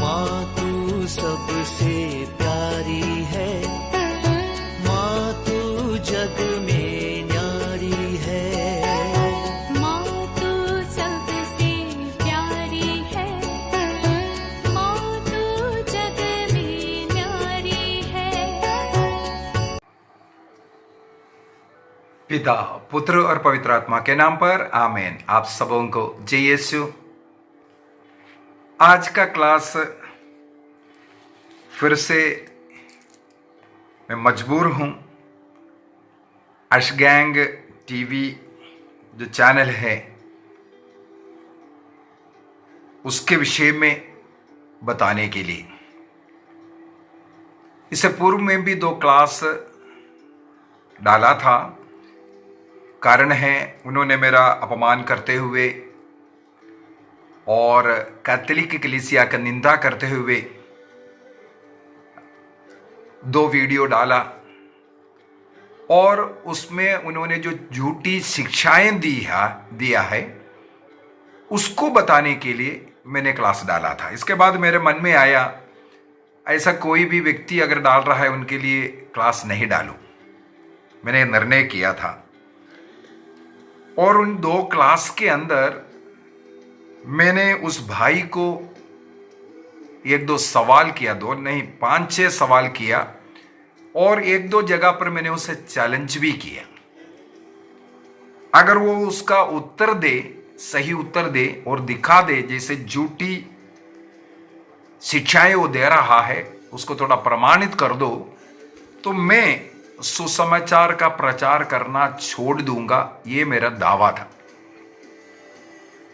माँ तू सबसे प्यारी है, माँ तू जग में न्यारी है। माँ तू सबसे प्यारी है, माँ तू जग में न्यारी है। पिता, पुत्र और पवित्र आत्मा के नाम पर आमीन। आप सबों को जय यीशु। आज का क्लास फिर से मैं मजबूर हूं अशगैंग टीवी जो चैनल है उसके विषय में बताने के लिए। इससे पूर्व में भी 2 क्लास डाला था। कारण है उन्होंने मेरा अपमान करते हुए और कैथोलिक कलीसिया का निंदा करते हुए 2 वीडियो डाला और उसमें उन्होंने जो झूठी शिक्षाएं दिया है उसको बताने के लिए मैंने क्लास डाला था। इसके बाद मेरे मन में आया ऐसा कोई भी व्यक्ति अगर डाल रहा है उनके लिए क्लास नहीं डालूं। मैंने निर्णय किया था और उन 2 क्लास के अंदर मैंने उस भाई को 1-2 सवाल किया, 2 नहीं 5-6 सवाल किया और 1-2 जगह पर मैंने उसे चैलेंज भी किया। अगर वो उसका उत्तर दे, सही उत्तर दे और दिखा दे जैसे झूठी शिक्षाएं वो दे रहा है, उसको थोड़ा प्रमाणित कर दो तो मैं सुसमाचार का प्रचार करना छोड़ दूंगा। ये मेरा दावा था।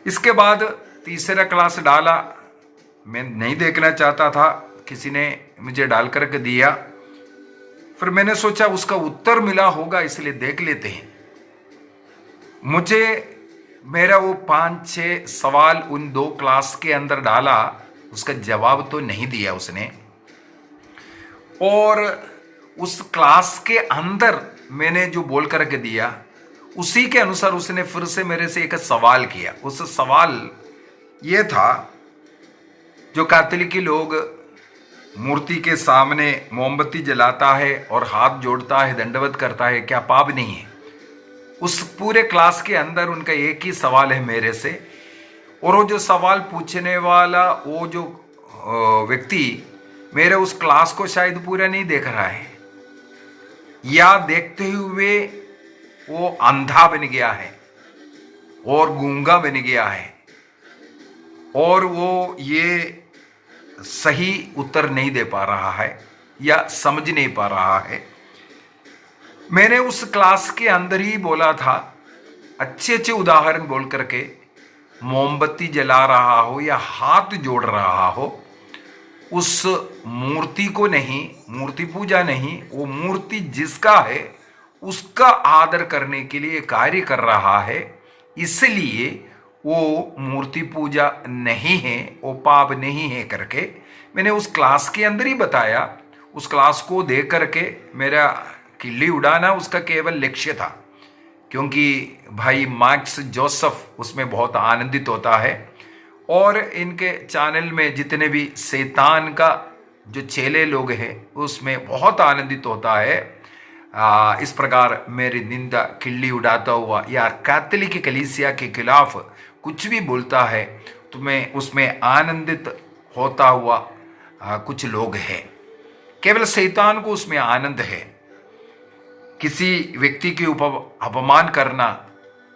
इसके बाद तीसरा क्लास डाला। मैं नहीं देखना चाहता था, किसी ने मुझे डाल करके दिया। फिर मैंने सोचा उसका उत्तर मिला होगा इसलिए देख लेते हैं। मुझे मेरा वो 5-6 सवाल उन 2 क्लास के अंदर डाला, उसका जवाब तो नहीं दिया उसने। और उस क्लास के अंदर मैंने जो बोल करके दिया उसी के अनुसार उसने फिर से मेरे से एक सवाल किया। उस सवाल ये था, जो कैथोलिक लोग मूर्ति के सामने मोमबत्ती जलाता है और हाथ जोड़ता है, दंडवत करता है, क्या पाप नहीं है? उस पूरे क्लास के अंदर उनका एक ही सवाल है मेरे से। और वो जो सवाल पूछने वाला वो जो व्यक्ति मेरे उस क्लास को शायद पूरा नहीं देख रहा है या देखते हुए वो अंधा बन गया है और गूंगा बन गया है और वो ये सही उत्तर नहीं दे पा रहा है या समझ नहीं पा रहा है। मैंने उस क्लास के अंदर ही बोला था, अच्छे उदाहरण बोल करके, मोमबत्ती जला रहा हो या हाथ जोड़ रहा हो, उस मूर्ति को नहीं, मूर्ति पूजा नहीं, वो मूर्ति जिसका है उसका आदर करने के लिए कार्य कर रहा है, इसलिए वो मूर्ति पूजा नहीं है, वो पाप नहीं है करके मैंने उस क्लास के अंदर ही बताया। उस क्लास को देख करके मेरा किल्ली उड़ाना उसका केवल लक्ष्य था, क्योंकि भाई मार्क्स जोसेफ उसमें बहुत आनंदित होता है और इनके चैनल में जितने भी शैतान का जो चेले लोग हैं उसमें बहुत आनंदित होता है। इस प्रकार मेरी निंदा किल्ली उड़ाता हुआ या कैथोलिक कलीसिया के खिलाफ कुछ भी बोलता है तो मैं उसमें आनंदित होता हुआ कुछ लोग हैं। केवल शैतान को उसमें आनंद है। किसी व्यक्ति के ऊपर अपमान करना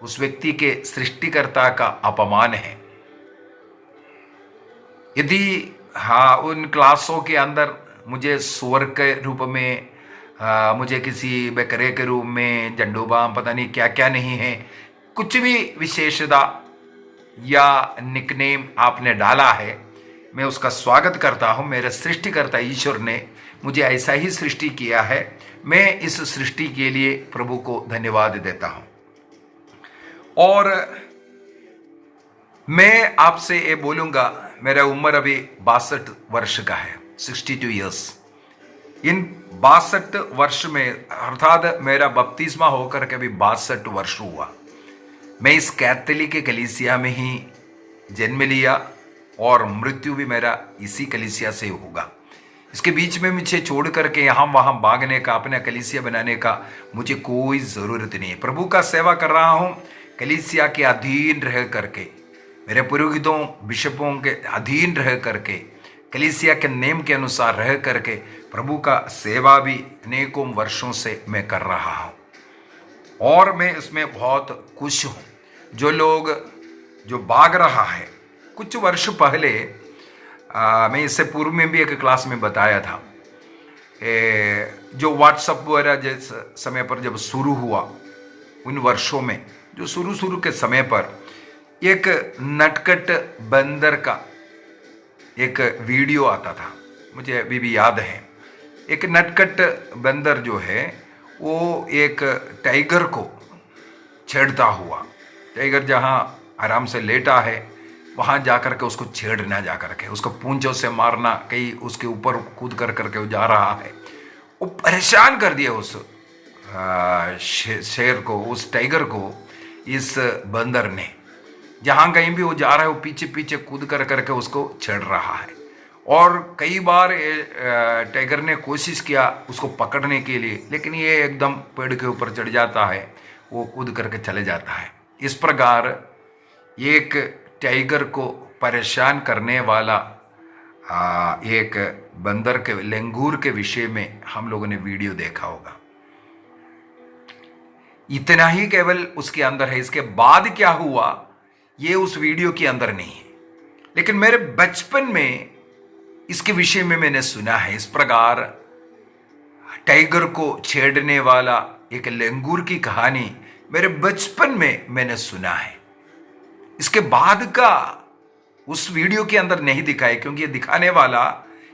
उस व्यक्ति के सृष्टिकर्ता का अपमान है। यदि उन क्लासों के अंदर मुझे स्वर के रूप में, मुझे किसी बकरे के रूप में, झंडूबाम पता नहीं क्या क्या नहीं है, कुछ भी विशेषता या निकनेम आपने डाला है, मैं उसका स्वागत करता हूं। मेरे सृष्टिकर्ता ईश्वर ने मुझे ऐसा ही सृष्टि किया है। मैं इस सृष्टि के लिए प्रभु को धन्यवाद देता हूं। और मैं आपसे ये बोलूंगा, मेरा उम्र अभी 62 वर्ष का है, 62 ईयर्स। इन 62 वर्ष में अर्थात मेरा बपतिस्मा होकर के भी 62 वर्ष हुआ। मैं इस कैथोलिक कलीसिया में ही जन्म लिया और मृत्यु भी मेरा इसी कलीसिया से होगा। इसके बीच में मुझे छोड़ करके यहाँ वहाँ भागने का, अपना कलीसिया बनाने का मुझे कोई ज़रूरत नहीं है। प्रभु का सेवा कर रहा हूँ कलीसिया के अधीन रह करके, मेरे पुरोहितों बिशपों के अधीन रह करके, कलीसिया के नियम के अनुसार रह करके प्रभु का सेवा भी अनेकों वर्षों से मैं कर रहा हूँ और मैं इसमें बहुत खुश हूँ। जो लोग जो भाग रहा है, कुछ वर्ष पहले मैं इससे पूर्व में भी एक क्लास में बताया था, जो व्हाट्सएप वगैरह जिस समय पर जब शुरू हुआ, उन वर्षों में जो शुरू के समय पर एक नटखट बंदर का एक वीडियो आता था, मुझे अभी भी याद है। एक नटखट बंदर जो है वो एक टाइगर को छेड़ता हुआ, टाइगर जहाँ आराम से लेटा है वहाँ जाकर के उसको छेड़ना, जाकर के उसको पूंछों से मारना, कहीं उसके ऊपर कूद कर करके वो जा रहा है। वो परेशान कर दिया उस शेर को, उस टाइगर को इस बंदर ने। जहाँ कहीं भी वो जा रहा है वो पीछे पीछे कूद कर करके उसको छेड़ रहा है और कई बार टाइगर ने कोशिश किया उसको पकड़ने के लिए, लेकिन ये एकदम पेड़ के ऊपर चढ़ जाता है, वो कूद करके चले जाता है। इस प्रकार एक टाइगर को परेशान करने वाला एक बंदर के, लंगूर के विषय में हम लोगों ने वीडियो देखा होगा। इतना ही केवल उसके अंदर है, इसके बाद क्या हुआ ये उस वीडियो के अंदर नहीं है, लेकिन मेरे बचपन में इसके विषय में मैंने सुना है। इस प्रकार टाइगर को छेड़ने वाला एक लंगूर की कहानी मेरे बचपन में मैंने सुना है। इसके बाद का उस वीडियो के अंदर नहीं दिखाए, क्योंकि ये दिखाने वाला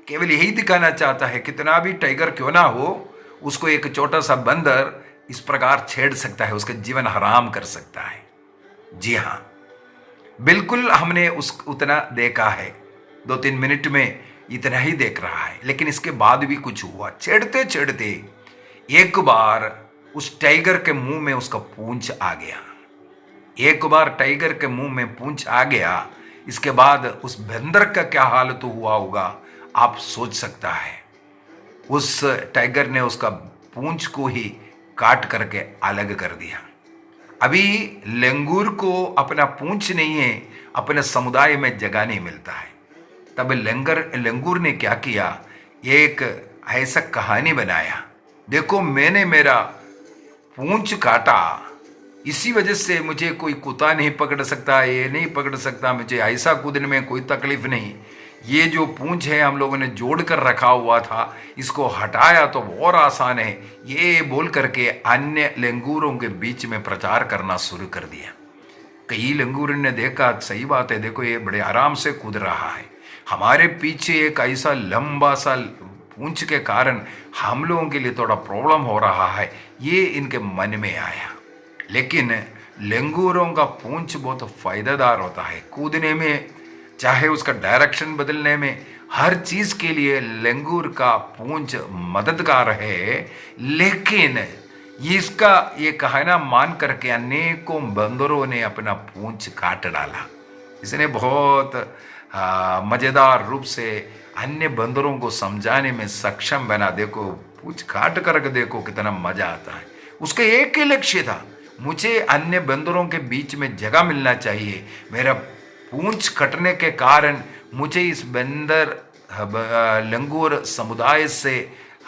केवल यही दिखाना चाहता है कितना भी टाइगर क्यों ना हो, उसको एक छोटा सा बंदर इस प्रकार छेड़ सकता है, उसका जीवन हराम कर सकता है। जी हाँ, बिल्कुल हमने उतना देखा है, 2-3 मिनट में इतना ही देख रहा है। लेकिन इसके बाद भी कुछ हुआ, छेड़ते छेड़ते एक बार उस टाइगर के मुंह में उसका पूंछ आ गया। एक बार टाइगर के मुंह में पूंछ आ गया, इसके बाद उस बंदर का क्या हाल तो हुआ होगा आप सोच सकता है। उस टाइगर ने उसका पूंछ को ही काट करके अलग कर दिया। अभी लंगूर को अपना पूंछ नहीं है, अपने समुदाय में जगह नहीं मिलता है। तब लंगूर ने क्या किया, एक ऐसा कहानी बनाया, देखो मैंने मेरा पूंछ काटा, इसी वजह से मुझे कोई कुत्ता नहीं पकड़ सकता, ये नहीं पकड़ सकता, मुझे ऐसा कूदने में कोई तकलीफ नहीं। ये जो पूंछ है हम लोगों ने जोड़ कर रखा हुआ था, इसको हटाया तो और आसान है, ये बोल करके अन्य लंगूरों के बीच में प्रचार करना शुरू कर दिया। कई लंगूरों ने देखा, सही बात है, देखो ये बड़े आराम से कूद रहा है, हमारे पीछे एक ऐसा लंबा सा पूंछ के कारण हम लोगों के लिए थोड़ा प्रॉब्लम हो रहा है, ये इनके मन में आया। लेकिन लंगूरों का पूंछ बहुत फायदेदार होता है, कूदने में, चाहे उसका डायरेक्शन बदलने में, हर चीज के लिए लंगूर का पूंछ मददगार है। लेकिन इसका ये कहना मान करके अनेकों बंदरों ने अपना पूंछ काट डाला। इसने बहुत मजेदार रूप से अन्य बंदरों को समझाने में सक्षम बना, देखो पूंछ काट करके देखो कितना मजा आता है। उसका एक ही लक्ष्य था, मुझे अन्य बंदरों के बीच में जगह मिलना चाहिए, मेरा पूंछ कटने के कारण मुझे इस बंदर लंगूर समुदाय से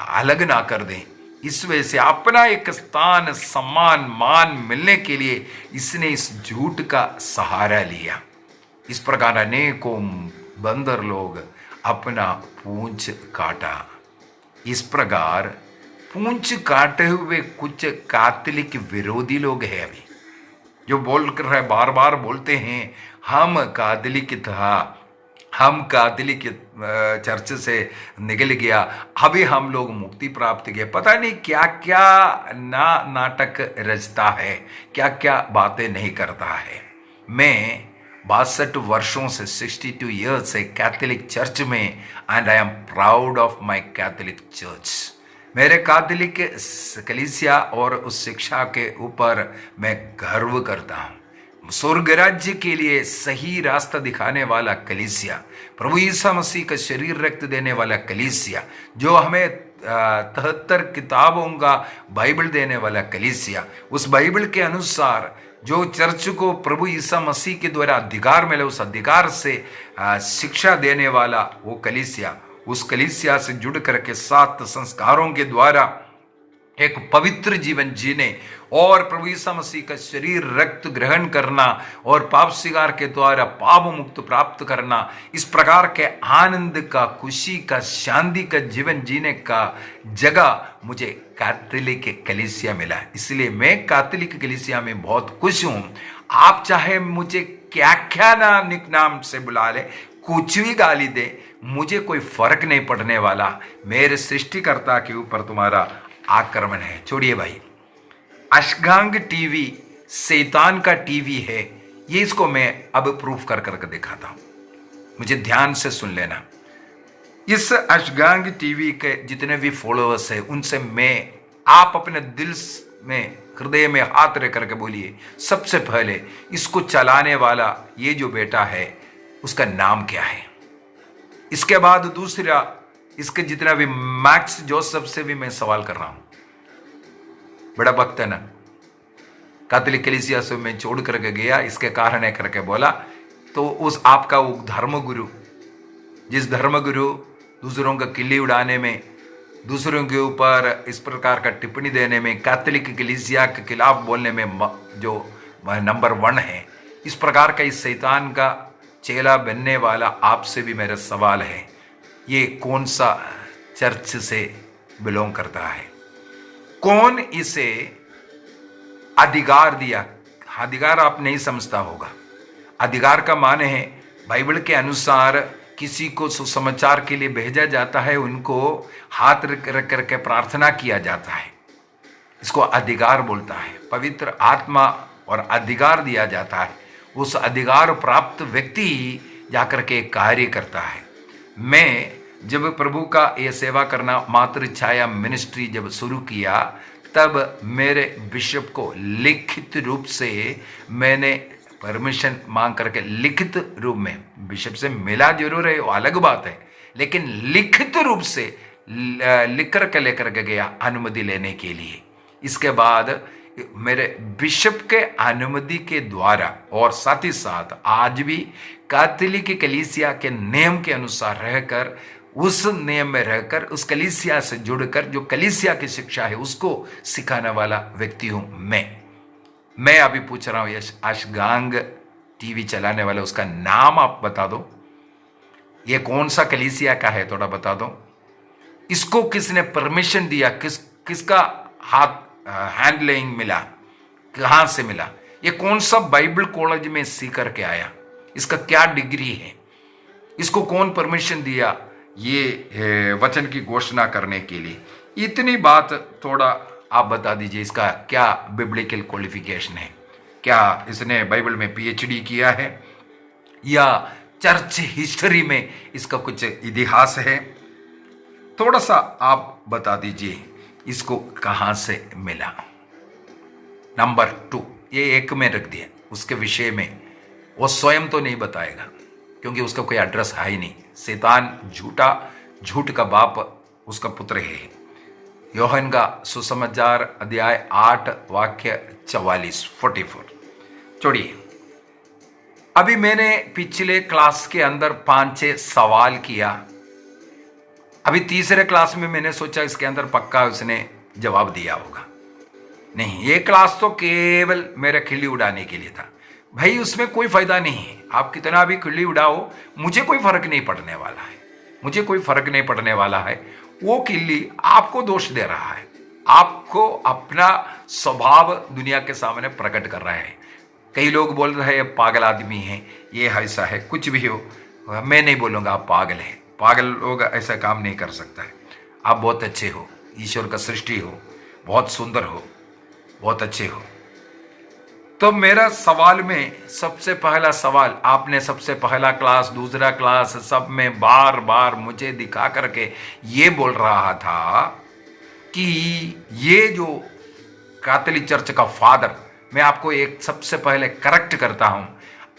अलग ना कर दें। इस वजह से अपना एक स्थान, सम्मान, मान मिलने के लिए इसने इस झूठ का सहारा लिया। इस प्रकार अनेकों बंदर लोग अपना पूंछ काटा। इस प्रकार पूंछ काटे हुए कुछ कैथोलिक विरोधी लोग हैं अभी, जो बोल कर रहे, बार बार बोलते हैं हम कैथोलिक था, हम कैथोलिक चर्च से निकल गया, अभी हम लोग मुक्ति प्राप्त किए। पता नहीं क्या क्या नाटक रचता है, क्या क्या बातें नहीं करता है। मैं 62 वर्षों से, 62 ईयर्स से कैथोलिक चर्च में, and I am proud of my Catholic church. मेरे कैथोलिक कलीसिया और उस शिक्षा के ऊपर मैं गर्व करता हूँ। स्वर्ग राज्य के लिए सही रास्ता दिखाने वाला कलीसिया, प्रभु यीशु मसीह का शरीर रक्त देने वाला कलीसिया, जो हमें 73 किताबों का बाइबल देने वाला कलीसिया, उस बाइबल के अनुसार जो चर्च को प्रभु यीशु मसीह के द्वारा अधिकार मिले, उस अधिकार से शिक्षा देने वाला वो कलीसिया, उस कलीसिया से जुड़ करके 7 संस्कारों के द्वारा एक पवित्र जीवन जीने और प्रभु यीशु मसीह का शरीर रक्त ग्रहण करना और पाप स्वीकार के द्वारा पाप मुक्त प्राप्त करना, इस प्रकार के आनंद का, खुशी का, शांति का जीवन जीने का जगह मुझे कैथोलिक कलीसिया मिला। इसलिए मैं कैथोलिक कलीसिया में बहुत खुश हूं। आप चाहे मुझे क्या क्या ना निक नाम से बुला ले, कुछ भी गाली दे, मुझे कोई फर्क नहीं पड़ने वाला। मेरे सृष्टिकर्ता के ऊपर तुम्हारा आक्रमण है। छोड़िए भाई, अशगांग टीवी शैतान का टीवी है, ये इसको मैं अब प्रूफ कर करके दिखाता हूं, मुझे ध्यान से सुन लेना। इस अशगांग टीवी के जितने भी फॉलोअर्स हैं उनसे मैं, आप अपने दिल में, हृदय में हाथ रख करके बोलिए, सबसे पहले इसको चलाने वाला ये जो बेटा है उसका नाम क्या है। इसके बाद दूसरा, इसके जितना भी मैक्स जोसेफ से भी मैं सवाल कर रहा हूं, बड़ा भक्त है ना, कैथोलिक कलीसिया से मैं छोड़ करके गया, इसके कारण है करके बोला, तो उस आपका वो धर्मगुरु, जिस धर्मगुरु दूसरों का किल्ली उड़ाने में, दूसरों के ऊपर इस प्रकार का टिप्पणी देने में, कैथोलिक कलीसिया के खिलाफ बोलने में जो नंबर 1 है, इस प्रकार का इस शैतान का चेला बनने वाला आपसे भी मेरा सवाल है, ये कौन सा चर्च से बिलोंग करता है, कौन इसे अधिकार दिया। अधिकार आप नहीं समझता होगा, अधिकार का माने है बाइबल के अनुसार किसी को सुसमाचार के लिए भेजा जाता है, उनको हाथ रख करके प्रार्थना किया जाता है, इसको अधिकार बोलता है। पवित्र आत्मा और अधिकार दिया जाता है, उस अधिकार प्राप्त व्यक्ति जाकर के कार्य करता है। मैं जब प्रभु का ये सेवा करना, मातृ छाया मिनिस्ट्री जब शुरू किया, तब मेरे बिशप को लिखित रूप से मैंने परमिशन मांग करके, लिखित रूप में, बिशप से मिला जरूर है वो अलग बात है, लेकिन लिखित रूप से लिख करके लेकर के गया अनुमति लेने के लिए। इसके बाद मेरे बिशप के अनुमति के द्वारा और साथ ही साथ आज भी कैथोलिक कलीसिया के नियम के अनुसार रहकर, उस नियम में रहकर, उस कलीसिया से जुड़कर जो कलीसिया की शिक्षा है उसको सिखाने वाला व्यक्ति हूं मैं अभी पूछ रहा हूं, यश अशगांग टीवी चलाने वाला, उसका नाम आप बता दो, ये कौन सा कलीसिया का है थोड़ा बता दो, इसको किसने परमिशन दिया, किसका हाथ हैंडलिंग मिला, कहां से मिला, ये कौन सा बाइबल कॉलेज में सीख करके आया, इसका क्या डिग्री है, इसको कौन परमिशन दिया ये वचन की घोषणा करने के लिए। इतनी बात थोड़ा आप बता दीजिए, इसका क्या बिब्लिकल क्वालिफिकेशन है, क्या इसने बाइबल में पीएचडी किया है या चर्च हिस्ट्री में इसका कुछ इतिहास है, थोड़ा सा आप बता दीजिए इसको कहां से मिला। नंबर 2, ये एक में रख दिया, उसके विषय में वो स्वयं तो नहीं बताएगा क्योंकि उसका कोई एड्रेस है ही नहीं। शैतान झूठ का बाप उसका पुत्र है। योहन का सुसमाचार अध्याय 8 वाक्य 44। छोड़िए, अभी मैंने पिछले क्लास के अंदर 5-6 सवाल किया, अभी तीसरे क्लास में मैंने सोचा इसके अंदर पक्का उसने जवाब दिया होगा। नहीं, ये क्लास तो केवल मेरा खिल्ली उड़ाने के लिए था। भाई उसमें कोई फायदा नहीं है, आप कितना भी खिल्ली उड़ाओ, मुझे कोई फर्क नहीं पड़ने वाला है, मुझे कोई फर्क नहीं पड़ने वाला है। वो खिल्ली आपको दोष दे रहा है, आपको अपना स्वभाव दुनिया के सामने प्रकट कर रहा है। कई लोग बोल रहे हैं पागल आदमी है, ये ऐसा है, कुछ भी हो, मैं नहीं बोलूँगा आप पागल है, पागल लोग ऐसा काम नहीं कर सकता है। आप बहुत अच्छे हो, ईश्वर का सृष्टि हो, बहुत सुंदर हो, बहुत अच्छे हो। तो मेरा सवाल में सबसे पहला सवाल, आपने सबसे पहला क्लास, दूसरा क्लास, सब में बार बार मुझे दिखा करके ये बोल रहा था कि ये जो कैथोलिक चर्च का फादर मैं आपको एक सबसे पहले करेक्ट करता हूं,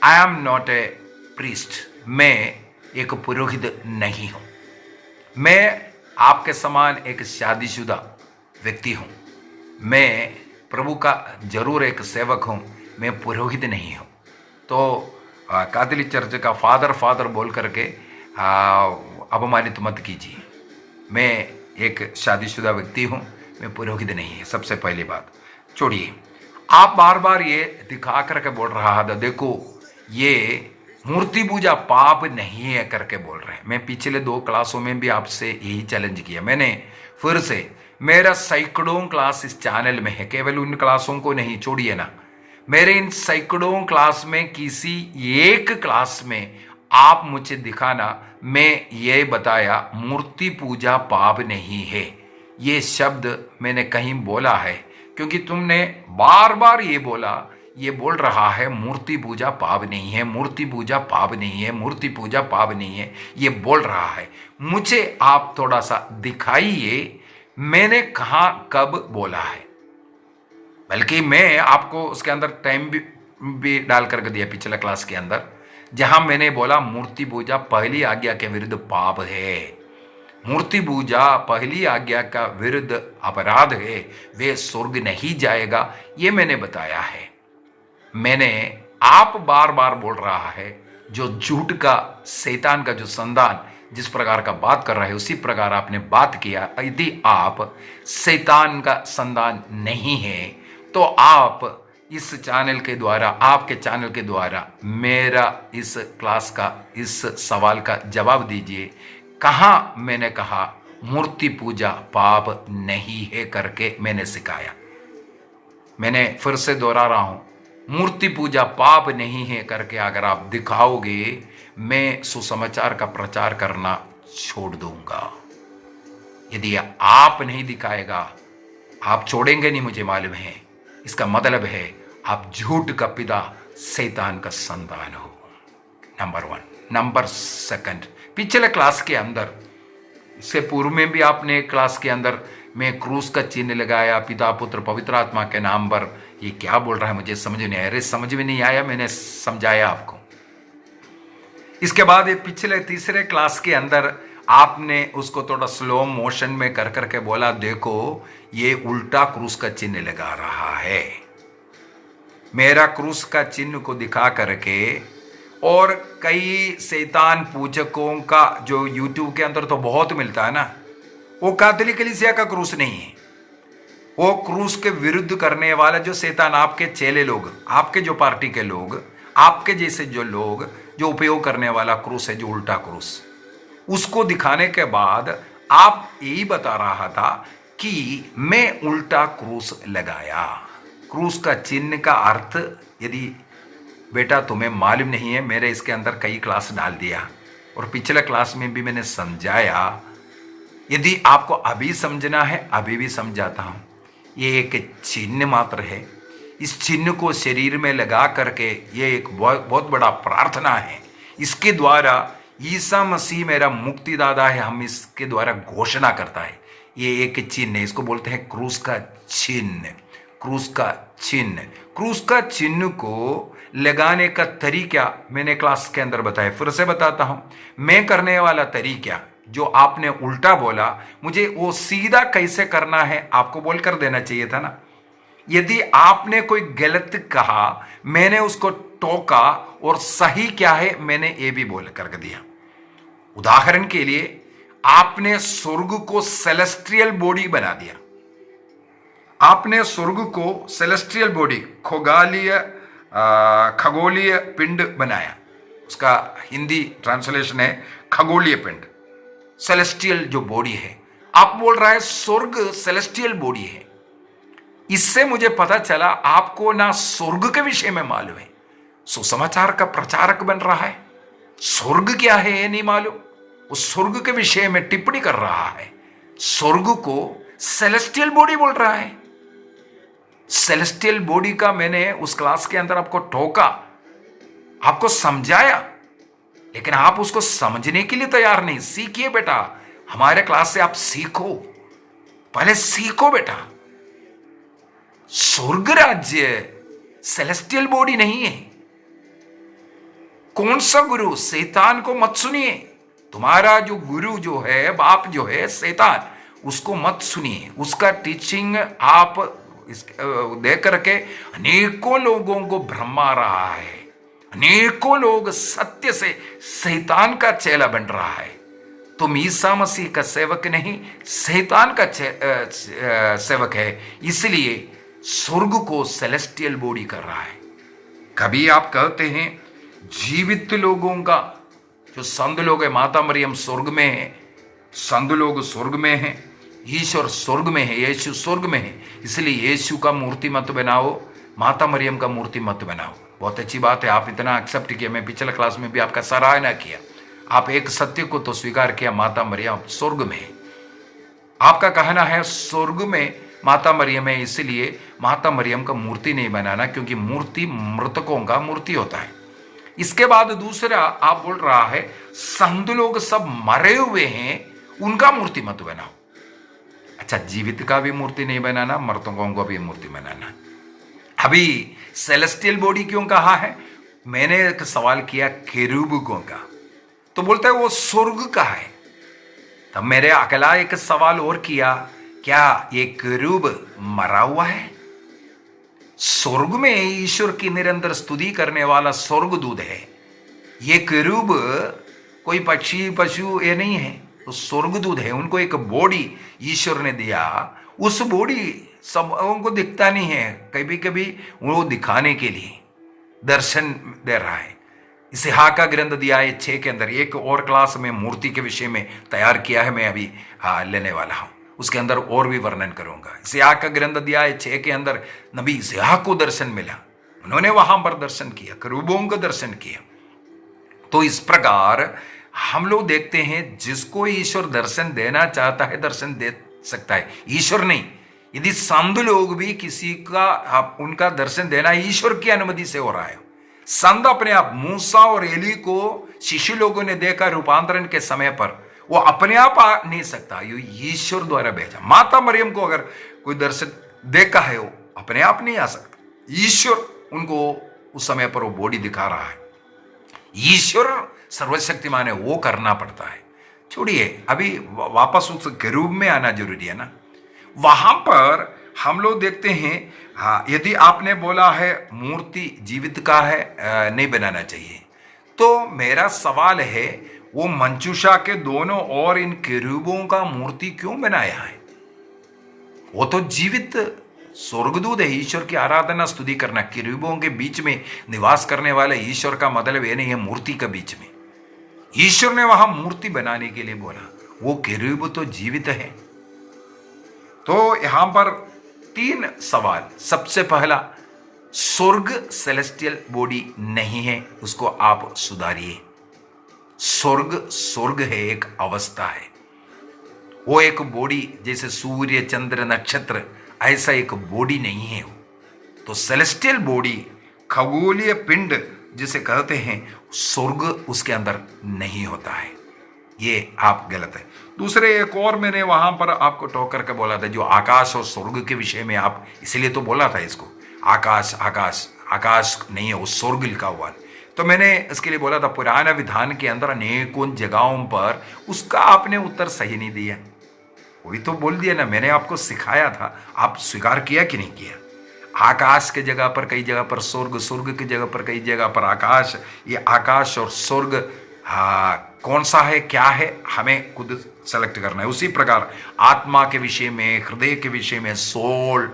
I am not a priest, मैं एक पुरोहित नहीं हूं। मैं आपके समान एक शादीशुदा व्यक्ति हूं। मैं प्रभु का जरूर एक सेवक हूं, मैं पुरोहित नहीं हूं। तो कैथोलिक चर्च का फादर बोल करके अपमानित मत कीजिए। मैं एक शादीशुदा व्यक्ति हूं, मैं पुरोहित नहीं है। सबसे पहली बात छोड़िए, आप बार बार ये दिखा करके बोल रहा था, देखो ये मूर्ति पूजा पाप नहीं है करके बोल रहे हैं। मैं पिछले 2 क्लासों में भी आपसे यही चैलेंज किया। मैंने फिर से, मेरा सैकड़ों क्लास इस चैनल में है, केवल उन क्लासों को नहीं, छोड़िए ना, मेरे इन सैकड़ों क्लास में किसी एक क्लास में आप मुझे दिखाना, मैं ये बताया मूर्ति पूजा पाप नहीं है, ये शब्द मैंने कहीं बोला है? क्योंकि तुमने बार बार ये बोल रहा है मूर्ति पूजा पाप नहीं है, मूर्ति पूजा पाप नहीं है, मूर्ति पूजा पाप नहीं है, ये बोल रहा है। मुझे आप थोड़ा सा दिखाइए मैंने कहां कब बोला है। बल्कि मैं आपको उसके अंदर टाइम भी डाल करके दिया पिछले क्लास के अंदर, जहां मैंने बोला मूर्ति पूजा पहली आज्ञा के विरुद्ध पाप है, मूर्ति पूजा पहली आज्ञा का विरुद्ध अपराध है, वे स्वर्ग नहीं जाएगा, ये मैंने बताया है। आप बार बार बोल रहा है, जो झूठ का शैतान का जो संतान जिस प्रकार का बात कर रहा है उसी प्रकार आपने बात किया। यदि आप शैतान का संतान नहीं है तो आप इस चैनल के द्वारा, आपके चैनल के द्वारा मेरा इस क्लास का इस सवाल का जवाब दीजिए, कहां मैंने कहा मूर्ति पूजा पाप नहीं है करके मैंने सिखाया? मैंने फिर से दोहरा रहा हूं, मूर्ति पूजा पाप नहीं है करके अगर आप दिखाओगे, मैं सुसमाचार का प्रचार करना छोड़ दूंगा। यदि आप नहीं दिखाएगा, आप छोड़ेंगे नहीं, मुझे मालूम है। इसका मतलब है आप झूठ का पिता शैतान का संतान हो, नंबर 1। नंबर 2, पिछले क्लास के अंदर, इससे पूर्व में भी आपने क्लास के अंदर मैं क्रूस का चिन्ह लगाया पिता पुत्र पवित्र आत्मा के नाम पर। ये क्या बोल रहा है मुझे समझ नहीं आया। अरे समझ में नहीं आया, मैंने समझाया आपको। इसके बाद ये पिछले तीसरे क्लास के अंदर आपने उसको थोड़ा स्लो मोशन में कर करके बोला, देखो ये उल्टा क्रूस का चिन्ह लगा रहा है। मेरा क्रूस का चिन्ह को दिखा करके, और कई शैतान पूजकों का जो यूट्यूब के अंदर तो बहुत मिलता है ना, वो कैथोलिक कलीसिया का क्रूस नहीं है। वो क्रूस के विरुद्ध करने वाला जो शैतान, आपके चेले लोग, आपके जो पार्टी के लोग, आपके जैसे जो लोग जो उपयोग करने वाला क्रूस है, जो उल्टा क्रूस, उसको दिखाने के बाद आप यही बता रहा था कि मैं उल्टा क्रूस लगाया। क्रूस का चिन्ह का अर्थ यदि बेटा तुम्हें मालूम नहीं है, मेरे इसके अंदर कई क्लास डाल दिया और पिछले क्लास में भी मैंने समझाया। यदि आपको अभी समझना है, अभी भी समझाता हूं। ये एक चिन्ह मात्र है। इस चिन्ह को शरीर में लगा करके, ये एक बहुत बड़ा प्रार्थना है। इसके द्वारा ईसा मसीह मेरा मुक्तिदाता है, हम इसके द्वारा घोषणा करता है। ये एक चिन्ह है, इसको बोलते हैं क्रूस का चिन्ह। क्रूस का चिन्ह, क्रूस का चिन्ह को लगाने का तरीका मैंने क्लास के अंदर बताया, फिर से बताता हूं। मैं करने वाला तरीका जो आपने उल्टा बोला, मुझे वो सीधा कैसे करना है आपको बोल कर देना चाहिए था ना। यदि आपने कोई गलत कहा, मैंने उसको टोका, और सही क्या है मैंने ये भी बोल कर दिया। उदाहरण के लिए, आपने स्वर्ग को सेलेस्ट्रियल बॉडी बना दिया। आपने स्वर्ग को सेलेस्ट्रियल बॉडी, खगोलीय पिंड बनाया। उसका हिंदी ट्रांसलेशन है खगोलीय पिंड, सेलेस्टियल जो बॉडी है। आप बोल रहा है स्वर्ग सेलेस्टियल बॉडी है। इससे मुझे पता चला आपको ना स्वर्ग के विषय में मालूम है, सुसमाचार का प्रचारक बन रहा है। स्वर्ग क्या है ये नहीं मालूम, उस स्वर्ग के विषय में टिप्पणी कर रहा है। स्वर्ग को सेलेस्टियल बॉडी बोल रहा है। सेलेस्टियल बॉडी का मैंने उस क्लास के अंदर आपको टोका, आपको समझाया, लेकिन आप उसको समझने के लिए तैयार नहीं। सीखिए बेटा, हमारे क्लास से आप सीखो, पहले सीखो बेटा। स्वर्ग राज्य सेलेस्टियल बॉडी नहीं है। कौन सा गुरु? शैतान को मत सुनिए। तुम्हारा जो गुरु जो है, बाप जो है शैतान, उसको मत सुनिए। उसका टीचिंग आप देख करके अनेकों लोगों को भ्रमा रहा है। अनेकों लोग सत्य से शैतान का चेला बन रहा है। तुम ईसा मसीह का सेवक नहीं, शैतान का सेवक है। इसलिए स्वर्ग को सेलेस्टियल बॉडी कर रहा है। कभी आप कहते हैं जीवित लोगों का, जो संत लोग है, माता मरियम स्वर्ग में है, संत लोग स्वर्ग में है, ईश्वर स्वर्ग में है, यीशु स्वर्ग में है, इसलिए यीशु का मूर्ति मत बनाओ, माता मरियम का मूर्ति मत बनाओ। बहुत अच्छी बात है, आप इतना एक्सेप्ट किया। मैं पिछले क्लास में भी आपका सराहना किया। आप एक सत्य को तो स्वीकार किया, माता मरियम स्वर्ग में है। आपका कहना है स्वर्ग में माता मरियम है, इसलिए माता मरियम का मूर्ति नहीं बनाना, क्योंकि मूर्ति मृतकों का मूर्ति होता है। इसके बाद दूसरा आप बोल रहा है संत लोग सब मरे हुए हैं, उनका मूर्ति मत बनाओ। अच्छा, जीवित का भी मूर्ति नहीं बनाना, मृतकों को भी मूर्ति बनाना। अभी सेलेस्टियल बॉडी क्यों कहा है? मैंने एक सवाल किया केरूबों का, तो बोलता है वो स्वर्ग का है। तब मेरे अगला एक सवाल और किया, क्या ये केरूब मरा हुआ है? स्वर्ग में ईश्वर की निरंतर स्तुति करने वाला स्वर्गदूत है। ये केरूब कोई पक्षी पशु ये नहीं है, तो स्वर्गदूत है। उनको एक बॉडी ईश्वर ने दिया। उस बॉडी सबों को दिखता नहीं है, कभी कभी वो दिखाने के लिए दर्शन दे रहा है। इसहाक का ग्रंथ दिया है 6 के अंदर। एक और क्लास में मूर्ति के विषय में तैयार किया है, मैं अभी लेने वाला हूं। उसके अंदर और भी वर्णन करूंगा। इसहाक का ग्रंथ दिया है 6 के अंदर। नबी इसहाक को दर्शन मिला, उन्होंने वहां पर दर्शन किया, करूबों को दर्शन किया। तो इस प्रकार हम लोग देखते हैं जिसको ईश्वर दर्शन देना चाहता है दर्शन दे सकता है, ईश्वर नहीं। यदि संत लोग भी किसी का उनका दर्शन देना ईश्वर की अनुमति से हो रहा है। संत अपने आप, मूसा और एली को शिशु लोगों ने देखा रूपांतरण के समय पर, वो अपने आप आ नहीं सकता, ये ईश्वर द्वारा भेजा। माता मरियम को अगर कोई दर्शन देखा है, वो अपने आप नहीं आ सकता, ईश्वर उनको उस समय पर वो बॉडी दिखा रहा है। ईश्वर सर्वशक्तिमान है, वो करना पड़ता है। छोड़िए, अभी वापस उस केरूब में आना जरूरी है ना। वहां पर हम लोग देखते हैं, हाँ, यदि आपने बोला है मूर्ति जीवित का है, नहीं बनाना चाहिए, तो मेरा सवाल है वो मंचूषा के दोनों और इन केरूबों का मूर्ति क्यों बनाया है? वो तो जीवित स्वर्गदूत है, ईश्वर की आराधना स्तुति करना। केरूबों के बीच में निवास करने वाले ईश्वर का मतलब ये नहीं है मूर्ति के बीच में। ईश्वर ने वहां मूर्ति बनाने के लिए बोला, वो केरूब तो जीवित है। तो यहां पर 3 सवाल। सबसे पहला, स्वर्ग सेलेस्टियल बॉडी नहीं है, उसको आप सुधारिए। स्वर्ग है, एक अवस्था है, वो एक बॉडी जैसे सूर्य चंद्र नक्षत्र, ऐसा एक बॉडी नहीं है वो। तो सेलेस्टियल बॉडी, खगोलीय पिंड जिसे कहते हैं, स्वर्ग उसके अंदर नहीं होता है। ये आप गलत है। दूसरे एक और मैंने वहां पर आपको टोक करके बोला था, जो आकाश और स्वर्ग के विषय में आप, इसलिए तो बोला था इसको आकाश आकाश आकाश नहीं है, वो स्वर्ग लिखा हुआ है। तो मैंने इसके लिए बोला था पुराना विधान के अंदर अनेकों जगहों पर उसका आपने उत्तर सही नहीं दिया। वही तो बोल दिया ना, मैंने आपको सिखाया था, आप स्वीकार किया कि नहीं किया? आकाश के जगह पर कई जगह पर स्वर्ग, स्वर्ग की जगह पर कई जगह पर आकाश। ये आकाश और स्वर्ग कौन सा है, क्या है, हमें खुद सेलेक्ट करना है। उसी प्रकार आत्मा के विषय में, हृदय के विषय में, सोल,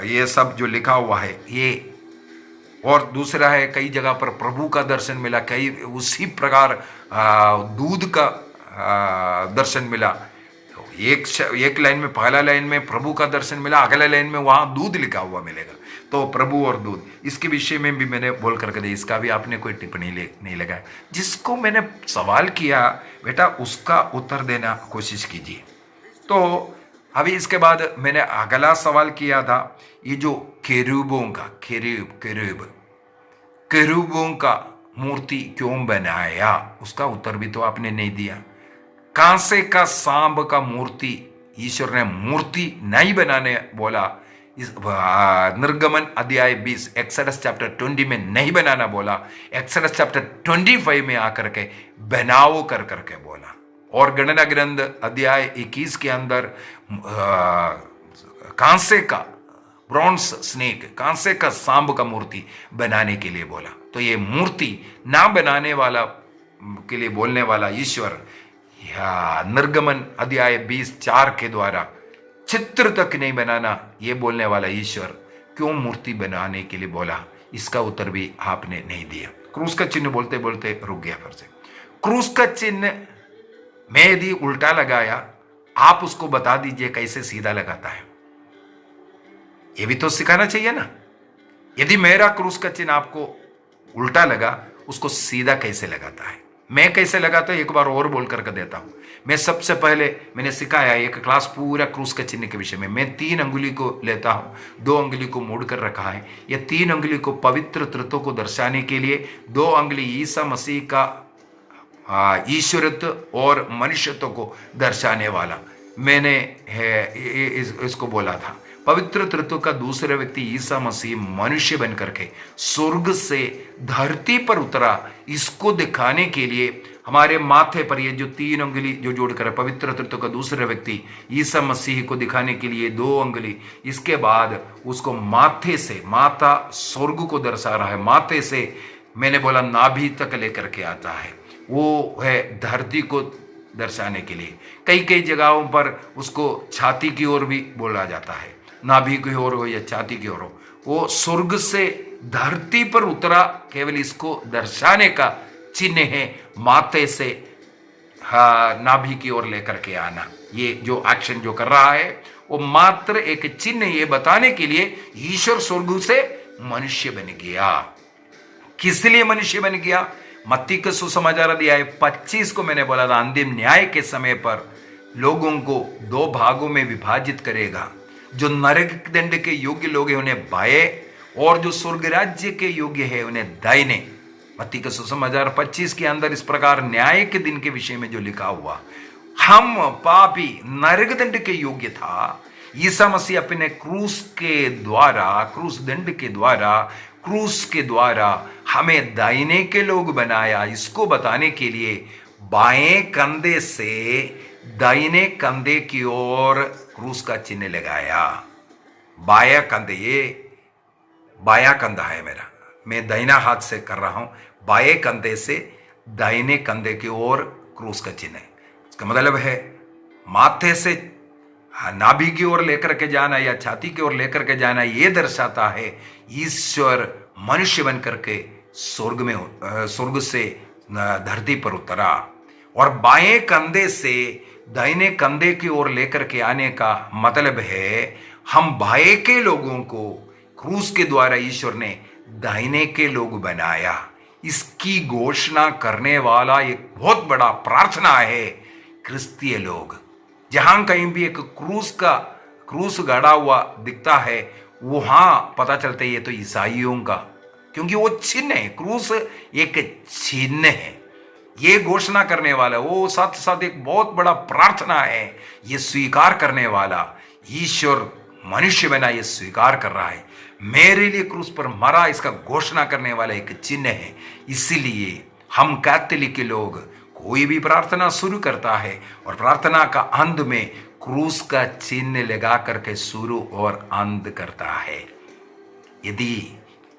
ये सब जो लिखा हुआ है ये। और दूसरा है कई जगह पर प्रभु का दर्शन मिला, कई उसी प्रकार दूध का दर्शन मिला। तो एक लाइन में, पहला लाइन में प्रभु का दर्शन मिला, अगला लाइन में वहां दूध लिखा हुआ मिलेगा। तो प्रभु और दूध, इसके विषय में भी मैंने बोल करके दिया, इसका भी आपने कोई टिप्पणी नहीं लगाया। जिसको मैंने सवाल किया बेटा, उसका उत्तर देना कोशिश कीजिए। तो अभी इसके बाद मैंने अगला सवाल किया था, ये जो केरूबों का, केरूबों का मूर्ति क्यों बनाया, उसका उत्तर भी तो आपने नहीं दिया। कांसे का सांब का मूर्ति ईश्वर ने मूर्ति नहीं बनाने बोला, निर्गमन अध्याय 20 एक्सोडस चैप्टर 20 में नहीं बनाना बोला, एक्सोडस चैप्टर 25 में आकर के बनाओ कर करके बोला। और गणना ग्रंथ अध्याय 21 के अंदर कांसे का ब्रॉन्ज स्नेक, कांसे का सांब का मूर्ति बनाने के लिए बोला। तो ये मूर्ति ना बनाने वाला के लिए बोलने वाला ईश्वर या निर्गमन अध्याय 20:4 के द्वारा चित्र तक नहीं बनाना ये बोलने वाला ईश्वर क्यों मूर्ति बनाने के लिए बोला, इसका उत्तर भी आपने नहीं दिया। क्रूस का चिन्ह बोलते बोलते रुक गया फिर से। क्रूस का चिन्ह मैं यदि उल्टा लगाया, आप उसको बता दीजिए कैसे सीधा लगाता है, ये भी तो सिखाना चाहिए ना। यदि मेरा क्रूस का चिन्ह आपको उल्टा लगा, उसको सीधा कैसे लगाता है, मैं कैसे लगाता हूं, एक बार और बोल करके देता हूं। मैं सबसे पहले मैंने सिखाया एक क्लास पूरा क्रूस के चिन्ह के विषय में। मैं 3 अंगुली को लेता हूं, 2 अंगुली को मोड़ कर रखा है। ये 3 अंगुली को पवित्र तत्व को दर्शाने के लिए, 2 अंगुली ईसा मसीह का ईश्वरत्व और मनुष्यत्व को दर्शाने वाला मैंने इसको बोला था। पवित्र तत्व का दूसरा व्यक्ति ईसा मसीह मनुष्य बन करके स्वर्ग से धरती पर उतरा, इसको दिखाने के लिए हमारे माथे पर ये जो 3 अंगुली जो जोड़कर पवित्र तत्व का दूसरा व्यक्ति ईसा मसीह को दिखाने के लिए 2 अंगुली, इसके बाद उसको माथे से, माथा स्वर्ग को दर्शा रहा है, माथे से मैंने बोला नाभि तक लेकर के आता है, वो है धरती को दर्शाने के लिए। कई कई जगहों पर उसको छाती की ओर भी बोला जाता है, नाभि की ओर हो या छाती की ओर हो, वो स्वर्ग से धरती पर उतरा केवल इसको दर्शाने का चिन्ह है। माथे से नाभि की ओर लेकर के आना, ये जो एक्शन जो कर रहा है वो मात्र एक चिन्ह, ये बताने के लिए ईश्वर स्वर्ग से मनुष्य बन गया। किस लिए मनुष्य बन गया? मत्ती का सुसमाचार अध्याय 25 को मैंने बोला था, अंतिम न्याय के समय पर लोगों को 2 भागों में विभाजित करेगा। जो नरक दंड के योग्य लोग हैं उन्हें बाएं, और जो स्वर्ग राज्य के योग्य है उन्हें दाहिने। मत्ती का सुसमाचार 25 के अंदर इस प्रकार न्याय के दिन के विषय में जो लिखा हुआ, हम पापी नरक दंड के योग्य था, ईसा मसीह अपने क्रूस के द्वारा, क्रूस दंड के द्वारा, क्रूस के द्वारा हमें दाहिने के लोग बनाया। इसको बताने के लिए बाएं कंधे से दाहिने कंधे की ओर क्रूस का चिन्ह लगाया। बाया कंधे, ये बाया कंधा है मेरा, मैं दाहिना हाथ से कर रहा हूं, बाएं कंधे से दाहिने कंधे की ओर क्रूस का चिन्ह है। इसका मतलब है माथे से नाभि की ओर लेकर के जाना या छाती की ओर लेकर के जाना, ये दर्शाता है ईश्वर मनुष्य बन करके स्वर्ग से धरती पर उतरा। और बाएं कंधे से दाहिने कंधे की ओर लेकर के आने का मतलब है हम बाएं के लोगों को क्रूस के द्वारा ईश्वर ने दाहिने के लोग बनाया। इसकी घोषणा करने वाला एक बहुत बड़ा प्रार्थना है क्रिस्तीय लोग। जहां कहीं भी एक क्रूस गाड़ा हुआ दिखता है, वहां पता चलता है ये तो ईसाइयों का, क्योंकि वो चिन्ह है, क्रूस एक चिन्ह है। ये घोषणा करने वाला, वो साथ साथ एक बहुत बड़ा प्रार्थना है, ये स्वीकार करने वाला ईश्वर मनुष्य बना, ये स्वीकार कर रहा है मेरे लिए क्रूस पर मरा, इसका घोषणा करने वाला एक चिन्ह है। इसीलिए हम कैथोलिक लोग कोई भी प्रार्थना शुरू करता है और प्रार्थना का अंत में क्रूस का चिन्ह लगा करके शुरू और अंत करता है। यदि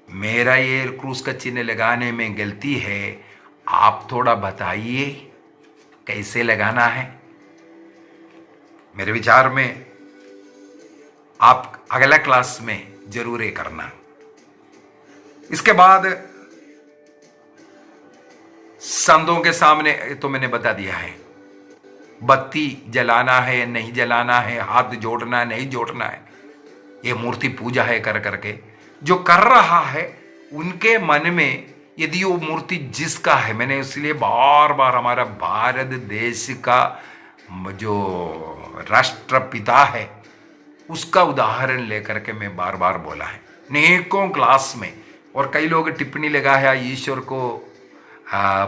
मेरा ये क्रूस का चिन्ह लगाने में गलती है, आप थोड़ा बताइए कैसे लगाना है। मेरे विचार में आप अगला क्लास में जरूर ये करना। इसके बाद संतों के सामने तो मैंने बता दिया है, बत्ती जलाना है नहीं जलाना है, हाथ जोड़ना है नहीं जोड़ना है, ये मूर्ति पूजा है कर करके जो कर रहा है उनके मन में यदि वो मूर्ति जिसका है, मैंने इसलिए बार बार हमारा भारत देश का जो राष्ट्रपिता है उसका उदाहरण लेकर के मैं बार बार बोला है अनेकों क्लास में। और कई लोग टिप्पणी लगा है ईश्वर को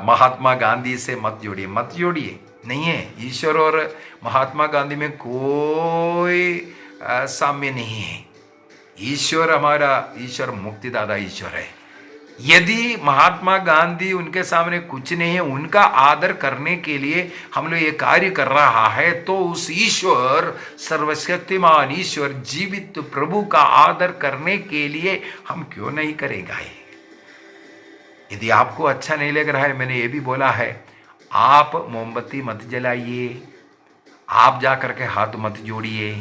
महात्मा गांधी से मत जोड़िए, मत जोड़िए, नहीं है। ईश्वर और महात्मा गांधी में कोई साम्य नहीं है। ईश्वर हमारा ईश्वर मुक्तिदाता ईश्वर है। यदि महात्मा गांधी उनके सामने कुछ नहीं है, उनका आदर करने के लिए हम लोग ये कार्य कर रहा है, तो उस ईश्वर सर्वशक्तिमान ईश्वर जीवित प्रभु का आदर करने के लिए हम क्यों नहीं करेगा? यदि आपको अच्छा नहीं लग रहा है, मैंने ये भी बोला है, आप मोमबत्ती मत जलाइए, आप जा करके हाथ मत जोड़िए।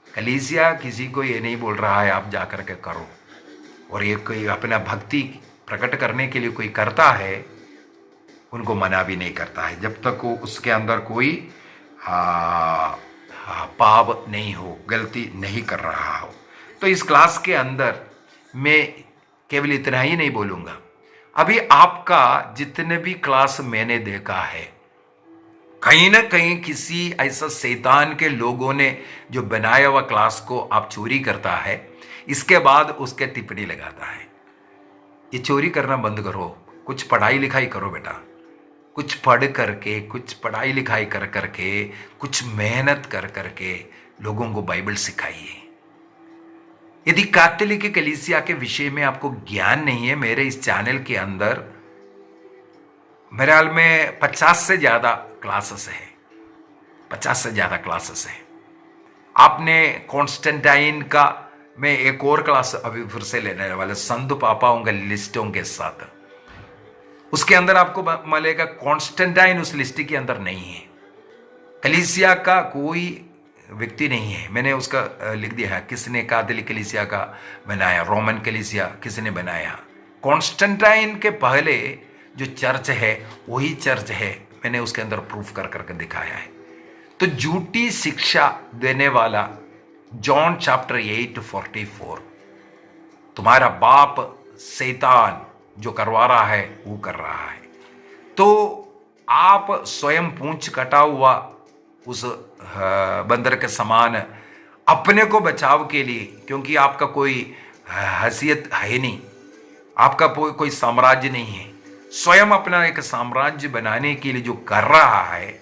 कलीसिया किसी को ये नहीं बोल रहा है आप जा करके करो, और ये कोई अपना भक्ति प्रकट करने के लिए कोई करता है, उनको मना भी नहीं करता है जब तक वो उसके अंदर कोई पाप नहीं हो, गलती नहीं कर रहा हो। तो इस क्लास के अंदर मैं केवल इतना ही नहीं बोलूँगा। अभी आपका जितने भी क्लास मैंने देखा है, कहीं ना कहीं किसी ऐसा शैतान के लोगों ने जो बनाया हुआ क्लास को आप चोरी करता है, इसके बाद उसके टिप्पणी लगाता है। ये चोरी करना बंद करो, कुछ पढ़ाई लिखाई करो बेटा, कुछ पढ़ करके, कुछ पढ़ाई लिखाई कर करके, कुछ मेहनत कर करके लोगों को बाइबल सिखाइए। यदि कैथोलिक कलीसिया के विषय में आपको ज्ञान नहीं है, मेरे इस चैनल के अंदर मेरे हाल में 50 से ज्यादा क्लासेस है, 50 से ज्यादा क्लासेस है। आपने कॉन्स्टेंटाइन का मैं एक और क्लास अभी फिर से लेने वाले संत पापाओं के लिस्टों के साथ, उसके अंदर आपको मिलेगा कॉन्स्टेंटाइन उस लिस्ट के अंदर नहीं है, कलीसिया का कोई व्यक्ति नहीं है। मैंने उसका लिख दिया है किसने कैथोलिक कलीसिया का बनाया, रोमन कलीसिया किसने बनाया। कॉन्स्टेंटाइन के पहले जो चर्च है वही चर्च है, मैंने उसके अंदर प्रूफ कर करके दिखाया है। तो झूठी शिक्षा देने वाला जॉन चैप्टर 8:44, तुम्हारा बाप शैतान जो करवा रहा है वो कर रहा है। तो आप स्वयं पूंछ कटा हुआ उस बंदर के समान अपने को बचाव के लिए, क्योंकि आपका कोई हैसियत है नहीं, आपका कोई साम्राज्य नहीं है, स्वयं अपना एक साम्राज्य बनाने के लिए जो कर रहा है,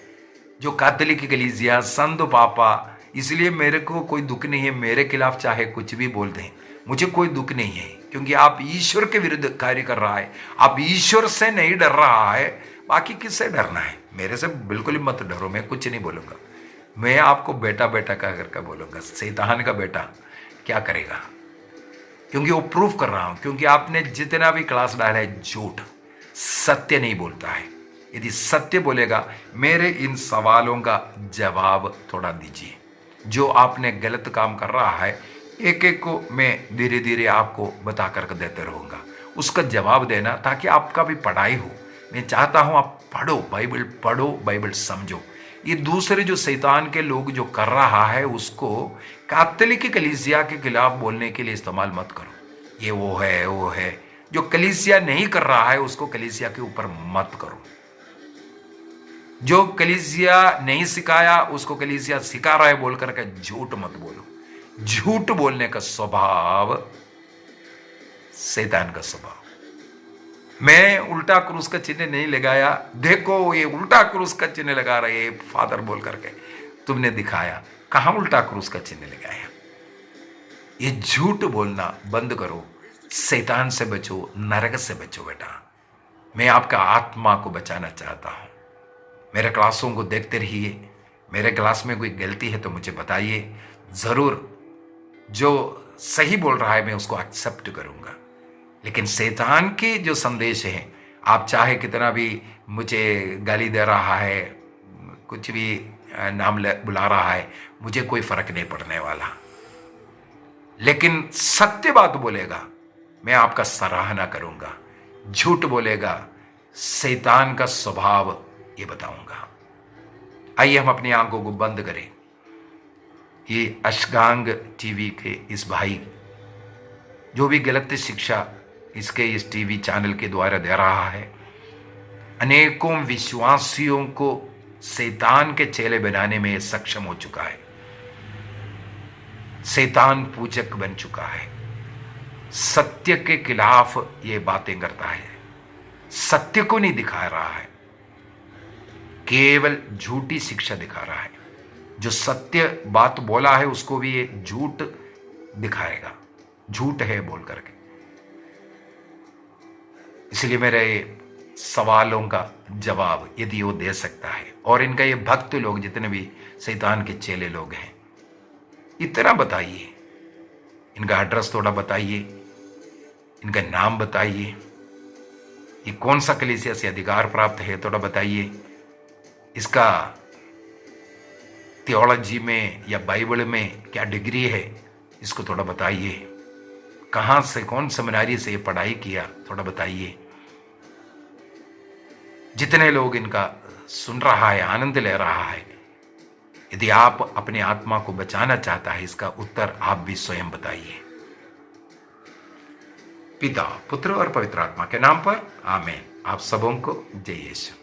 जो कैथोलिक कलीसिया संत पापा, इसलिए मेरे को कोई दुख नहीं है, मेरे खिलाफ चाहे कुछ भी बोल दें, मुझे कोई दुख नहीं है, क्योंकि आप ईश्वर के विरुद्ध कार्य कर रहा है, आप ईश्वर से नहीं डर रहा है, बाकी किससे डरना है? मेरे से बिल्कुल ही मत डरो, मैं कुछ नहीं बोलूंगा, मैं आपको बेटा बेटा कह करके बोलूंगा। शैतान का बेटा क्या करेगा? क्योंकि वो प्रूफ कर रहा हूं, क्योंकि आपने जितना भी क्लास डाला है झूठ, सत्य नहीं बोलता है। यदि सत्य बोलेगा, मेरे इन सवालों का जवाब थोड़ा दीजिए। जो आपने गलत काम कर रहा है, एक एक को मैं धीरे धीरे आपको बता करके देते रहूँगा, उसका जवाब देना, ताकि आपका भी पढ़ाई हो। मैं चाहता हूँ आप पढ़ो, बाइबल समझो। ये दूसरे जो शैतान के लोग जो कर रहा है, उसको कैथोलिक कलीसिया के खिलाफ बोलने के लिए इस्तेमाल मत करो। ये वो है, जो कलीसिया नहीं कर रहा है उसको कलीसिया के ऊपर मत करो। जो कलीसिया नहीं सिखाया उसको कलीसिया सिखा रहा है बोल करके झूठ मत बोलो। झूठ बोलने का स्वभाव शैतान का स्वभाव। मैं उल्टा क्रूस का चिन्ह नहीं लगाया, देखो ये उल्टा क्रूस का चिन्ह लगा रहे हैं फादर बोल करके तुमने दिखाया, कहां उल्टा क्रूस का चिन्ह लगाया? ये झूठ बोलना बंद करो, शैतान से बचो, नरक से बचो बेटा। मैं आपका आत्मा को बचाना चाहता हूं। मेरे क्लासों को देखते रहिए, मेरे क्लास में कोई गलती है तो मुझे बताइए, जरूर जो सही बोल रहा है मैं उसको एक्सेप्ट करूंगा। लेकिन शैतान के जो संदेश हैं, आप चाहे कितना भी मुझे गाली दे रहा है, कुछ भी नाम बुला रहा है, मुझे कोई फर्क नहीं पड़ने वाला। लेकिन सत्य बात बोलेगा, मैं आपका सराहना करूंगा। झूठ बोलेगा, शैतान का स्वभाव ये बताऊंगा। आइए हम अपनी आंखों को बंद करें। ये अशगांग टीवी के इस भाई जो भी गलत शिक्षा इसके इस टीवी चैनल के द्वारा दे रहा है, अनेकों विश्वासियों को शैतान के चेले बनाने में सक्षम हो चुका है। शैतान पूजक बन चुका है, सत्य के खिलाफ ये बातें करता है, सत्य को नहीं दिखा रहा है, केवल झूठी शिक्षा दिखा रहा है। जो सत्य बात बोला है उसको भी ये झूठ दिखाएगा, झूठ है बोल करके। इसलिए मेरे सवालों का जवाब यदि वो दे सकता है, और इनका ये भक्त लोग जितने भी शैतान के चेले लोग हैं, इतना बताइए, इनका एड्रेस थोड़ा बताइए, इनका नाम बताइए, ये कौन सा कलीसिया से अधिकार प्राप्त है थोड़ा बताइए, इसका थियोलॉजी में या बाइबल में क्या डिग्री है इसको थोड़ा बताइए, कहाँ से कौन सेमिनारी से ये पढ़ाई किया थोड़ा बताइए। जितने लोग इनका सुन रहा है, आनंद ले रहा है, यदि आप अपनी आत्मा को बचाना चाहता है, इसका उत्तर आप भी स्वयं बताइए। पिता, पुत्र और पवित्र आत्मा के नाम पर आमीन। आप सबों को जय यीशु।